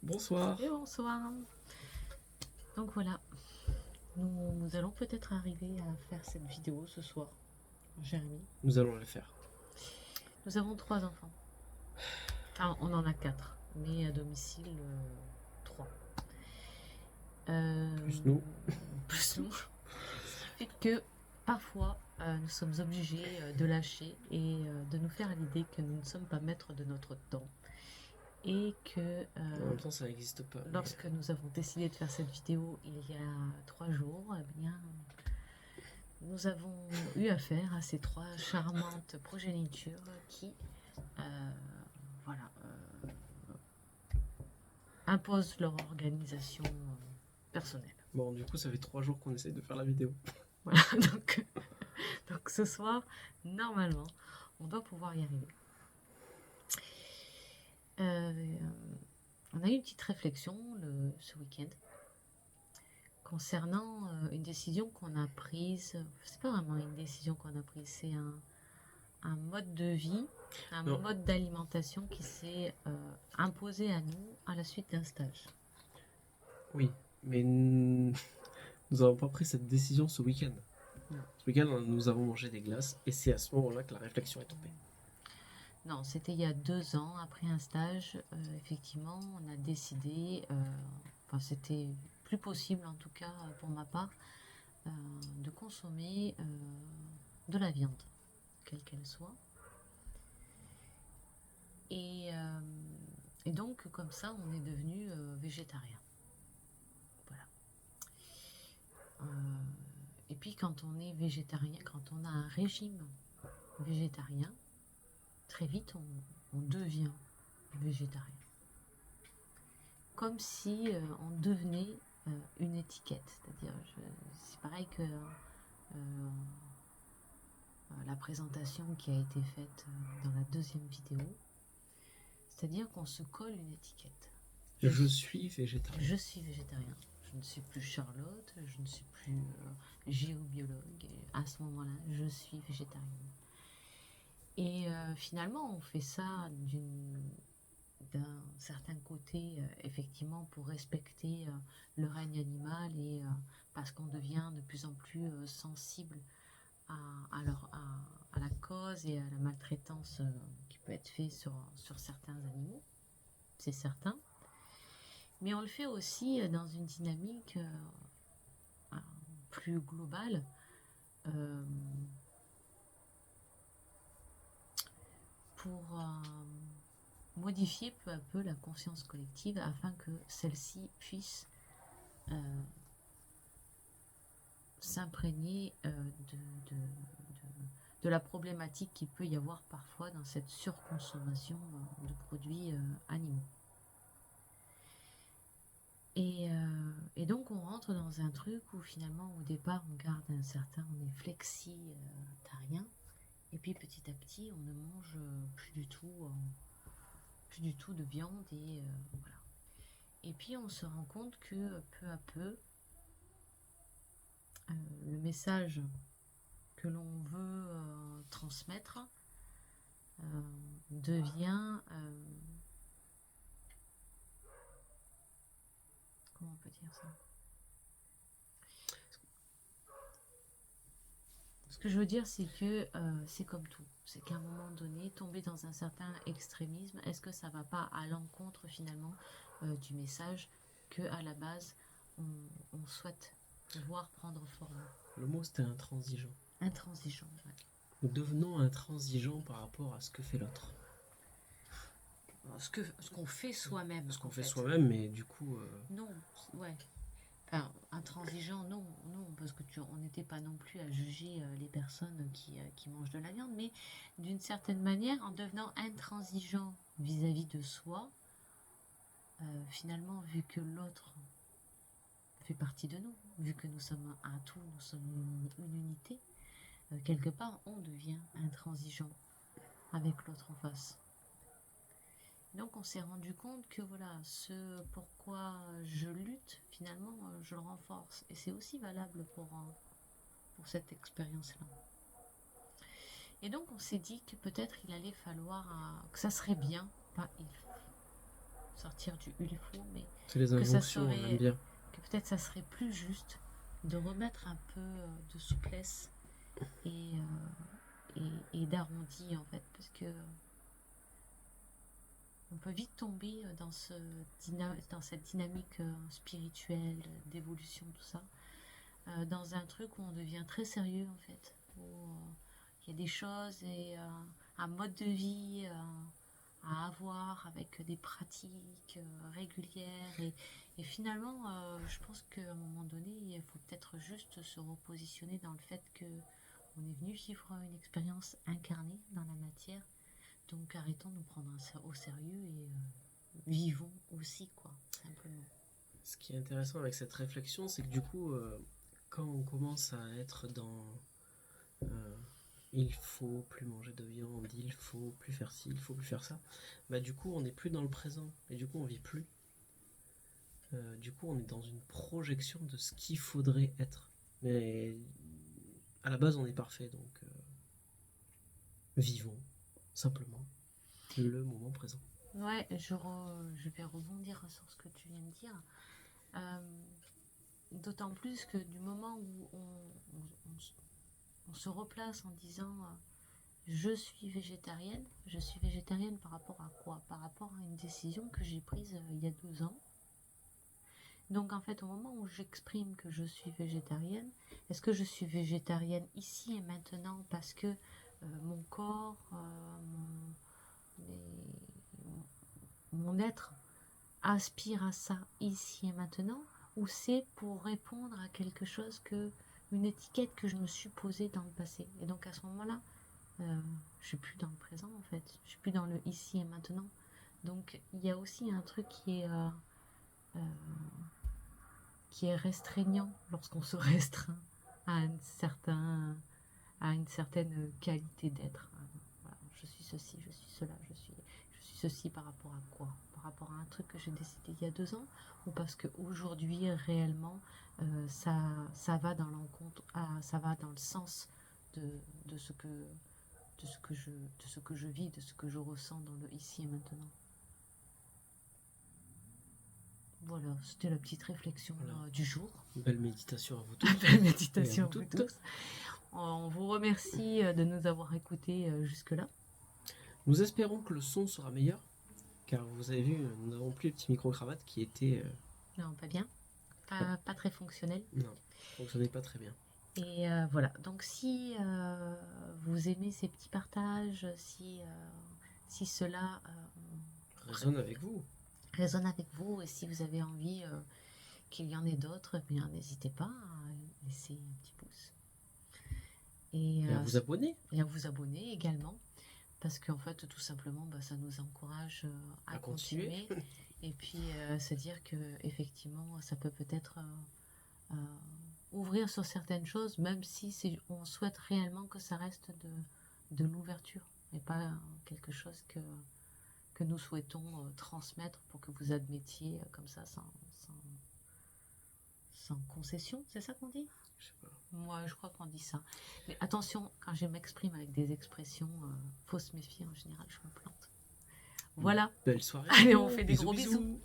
Bonsoir. Et bonsoir. Donc voilà, nous allons peut-être arriver à faire cette vidéo ce soir, Jérémy. Nous allons le faire. Nous avons 3 enfants. Enfin, on en a 4, mais à domicile, 3. Plus nous. Plus nous. Ce qui fait que parfois, nous sommes obligés de lâcher et de nous faire à l'idée que nous ne sommes pas maîtres de notre temps. Et que En même temps, ça n'existe pas. lorsque nous avons décidé de faire cette vidéo il y a 3 jours, eh bien, nous avons eu affaire à ces 3 charmantes progénitures qui, voilà, imposent leur organisation personnelle. Bon, du coup, ça fait 3 jours qu'on essaye de faire la vidéo. Voilà, donc ce soir, normalement, on doit pouvoir y arriver. On a eu une petite réflexion ce week-end concernant une décision qu'on a prise. C'est pas vraiment une décision qu'on a prise, c'est un mode de vie, un Non. mode d'alimentation qui s'est imposé à nous à la suite d'un stage. Oui, mais nous n'avons pas pris cette décision ce week-end. Non. Ce week-end, nous avons mangé des glaces et c'est à ce moment-là que la réflexion est tombée. Non, c'était il y a 2 ans, après un stage, effectivement, on a décidé, enfin c'était plus possible en tout cas pour ma part, de consommer de la viande, quelle qu'elle soit. Et donc comme ça, on est devenu végétarien. Voilà. Et puis quand on est végétarien, quand on a un régime végétarien, très vite on devient végétarien. Comme si on devenait une étiquette. C'est-à-dire, c'est pareil que la présentation qui a été faite dans la 2e vidéo. C'est-à-dire qu'on se colle une étiquette. Je suis végétarien. Je suis végétarien. Je ne suis plus Charlotte, je ne suis plus géobiologue. Et à ce moment-là, je suis végétarienne. Et finalement, on fait ça d'un certain côté, effectivement, pour respecter le règne animal et parce qu'on devient de plus en plus sensible à la cause et à la maltraitance qui peut être faite sur certains animaux. C'est certain. Mais on le fait aussi dans une dynamique plus globale. Pour modifier peu à peu la conscience collective afin que celle-ci puisse s'imprégner de la problématique qu'il peut y avoir parfois dans cette surconsommation de produits animaux. Et donc on rentre dans un truc où finalement au départ on garde on est flexi-tarien, et puis petit à petit on ne mange plus du tout de viande et voilà. Et puis on se rend compte que peu à peu le message que l'on veut transmettre devient comment on peut dire ça? Ce que je veux dire, c'est que c'est comme tout. C'est qu'à un moment donné, tomber dans un certain extrémisme, est-ce que ça ne va pas à l'encontre finalement du message que à la base on souhaite voir prendre forme? Le mot, c'était intransigeant. Intransigeant, ouais. Nous devenons intransigeants par rapport à ce que fait l'autre. Ce qu'on fait soi-même. Ce qu'on fait soi-même, mais du coup... Non, ouais. Enfin, intransigeant, non, parce que on n'était pas non plus à juger les personnes qui mangent de la viande, mais d'une certaine manière, en devenant intransigeant vis-à-vis de soi, finalement, vu que l'autre fait partie de nous, vu que nous sommes un tout, nous sommes une unité, quelque part, on devient intransigeant avec l'autre en face. Donc on s'est rendu compte que voilà, ce pourquoi je lutte, finalement, je le renforce. Et c'est aussi valable pour cette expérience-là. Et donc on s'est dit que peut-être il allait falloir, que ça serait bien, pas sortir du il faut, mais C'est les que ça injonctions, on serait, aime bien. que peut-être ça serait plus juste de remettre un peu de souplesse et, et d'arrondi en fait, parce que on peut vite tomber dans, dans cette dynamique spirituelle, d'évolution, tout ça, dans un truc où on devient très sérieux en fait, où il y a des choses et un mode de vie à avoir avec des pratiques régulières et finalement je pense qu'à un moment donné il faut peut-être juste se repositionner dans le fait que on est venu vivre une expérience incarnée dans la matière, donc arrêtons de nous prendre au sérieux et vivons aussi quoi, simplement. Ce qui est intéressant avec cette réflexion, c'est que du coup, quand on commence à être dans euh, il faut plus manger de viande, il faut plus faire ci, il faut plus faire ça, bah du coup on n'est plus dans le présent et du coup on vit plus. Du coup on est dans une projection de ce qu'il faudrait être. Mais à la base on est parfait, donc vivons simplement le moment présent. Ouais, je vais rebondir sur ce que tu viens de dire. Euh, D'autant plus que du moment où on se replace en disant je suis végétarienne par rapport à quoi? Par rapport à une décision que j'ai prise il y a 2 ans. Donc en fait, au moment où j'exprime que je suis végétarienne, est-ce que je suis végétarienne ici et maintenant parce que mon corps, mon être aspire à ça ici et maintenant, ou c'est pour répondre à quelque chose une étiquette que je me suis posée dans le passé. Et donc à ce moment-là, je suis plus dans le présent en fait, je suis plus dans le ici et maintenant. Donc il y a aussi un truc euh, qui est restreignant lorsqu'on se restreint à à une certaine qualité d'être. Voilà, je suis ceci, je suis cela, je suis ceci par rapport à quoi? Par rapport à un truc que j'ai décidé il y a 2 ans, ou parce qu'aujourd'hui réellement ça va dans l'encontre, ça va dans le sens de ce que de ce que je vis, de ce que je ressens dans le ici et maintenant. Voilà, c'était la petite réflexion Voilà. du jour. Belle méditation à vous tous. Belle méditation Et à vous tous. On vous remercie de nous avoir écoutés jusque-là. Nous espérons que le son sera meilleur, car vous avez vu, nous n'avons plus le petit micro-cravate qui était... Non, pas bien. Pas très fonctionnel. non, fonctionnait pas très bien. Et voilà, donc si vous aimez ces petits partages, si cela Résonne avec vous. résonne avec vous et si vous avez envie qu'il y en ait d'autres, eh bien n'hésitez pas à laisser un petit pouce. Et à vous abonner. Et à vous abonner également, parce qu'en fait, tout simplement, ça nous encourage à continuer. Et puis se dire que effectivement, ça peut peut-être ouvrir sur certaines choses, même si on souhaite réellement que ça reste de l'ouverture et pas quelque chose que nous souhaitons transmettre pour que vous admettiez comme ça sans concession, c'est ça qu'on dit? Je sais pas. Moi, je crois qu'on dit ça. Mais attention, quand je m'exprime avec des expressions, faut se méfier, en général, je me plante. Voilà. Belle soirée. Allez, on fait des gros bisous.